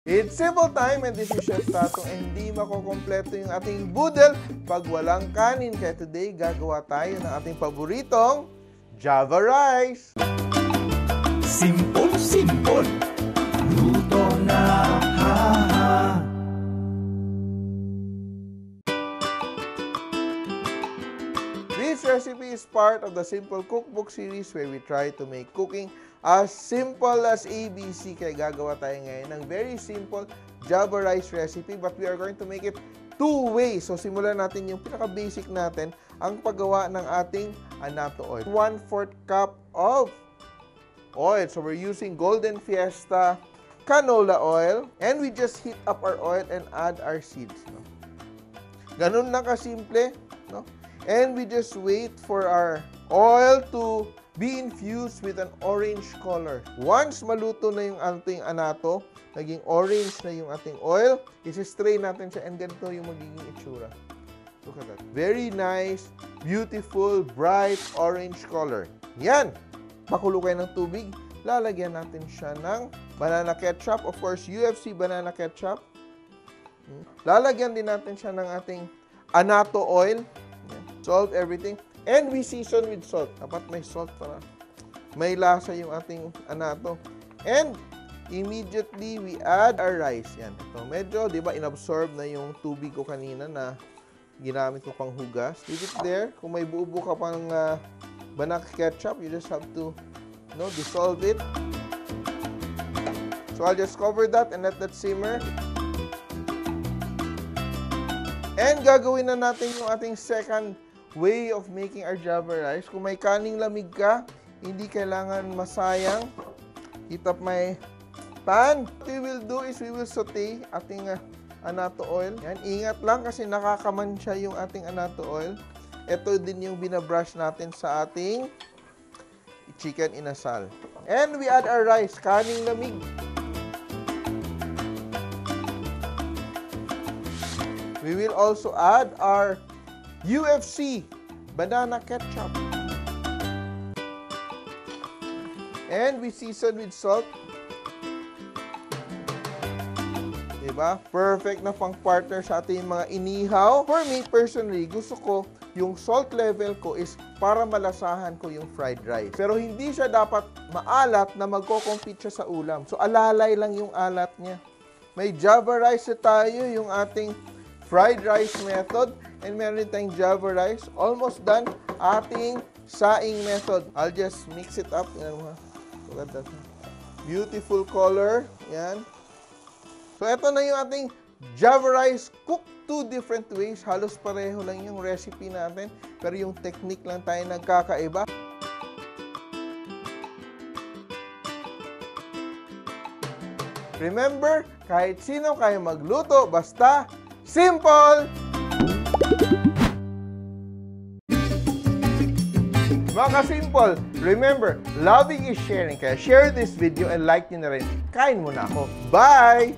It's simple time and this is Chef Tatong and hindi makukompleto yung ating boodle pag walang kanin. Kaya today, gagawa tayo ng ating paboritong Java rice. Simple, luto na, ha-ha. This recipe is part of the Simple Cookbook series where we try to make cooking as simple as ABC. Kaya gagawa tayo ngayon ng very simple Java rice recipe, but we are going to make it two ways. So simulan natin yung pinaka-basic natin, ang paggawa ng ating annatto oil. 1/4 cup of oil. So we're using Golden Fiesta canola oil, and we just heat up our oil and add our seeds. No? Ganun lang kasimple, no? And we just wait for our oil to be infused with an orange color. Once maluto na yung ating annatto, naging orange na yung ating oil, isi-strain natin siya and ganito yung magiging itsura. Look at that. Very nice, beautiful, bright orange color. Yan! Pakulo kayo ng tubig. Lalagyan natin siya ng banana ketchup. Of course, UFC banana ketchup. Lalagyan din natin siya ng ating annatto oil. Salt, everything. And we season with salt. Dapat may salt para may lasa yung ating annatto. And immediately we add our rice. Yan. Ito, medyo, di ba, inabsorb na yung tubig ko kanina na ginamit ko pang hugas. Leave it there. Kung may buo-buo ka pang banana ketchup, you just have to, dissolve it. So I'll just cover that and let that simmer. And gagawin na natin yung ating second way of making our Java rice. Kung may kaning lamig ka, hindi kailangan masayang. Heat up my pan. What we will do is we will saute ating annatto oil. Yan, ingat lang kasi nakakamansya yung ating annatto oil. Ito din yung binabrush natin sa ating chicken inasal. And we add our rice, kaning lamig. We will also add our UFC banana ketchup. And we season with salt. Diba? Perfect na pang partner sa ating mga inihaw. For me, personally, gusto ko yung salt level ko is para malasahan ko yung fried rice. Pero hindi siya dapat maalat na magko-compete siya sa ulam. So, alalay lang yung alat niya. May Java rice na tayo, yung ating fried rice method. And meron din tayong Java rice. Almost done. Ating saing method. I'll just mix it up. Yan mo ha. Look at that. Beautiful color. Yan. So, ito na yung ating Java rice cooked two different ways. Halos pareho lang yung recipe natin. Pero yung technique lang tayo nagkakaiba. Remember, kahit sino kaya magluto, basta simple! Mga ka-simple, remember, loving is sharing. Kaya share this video and like nyo na rin. Kain muna ako. Bye!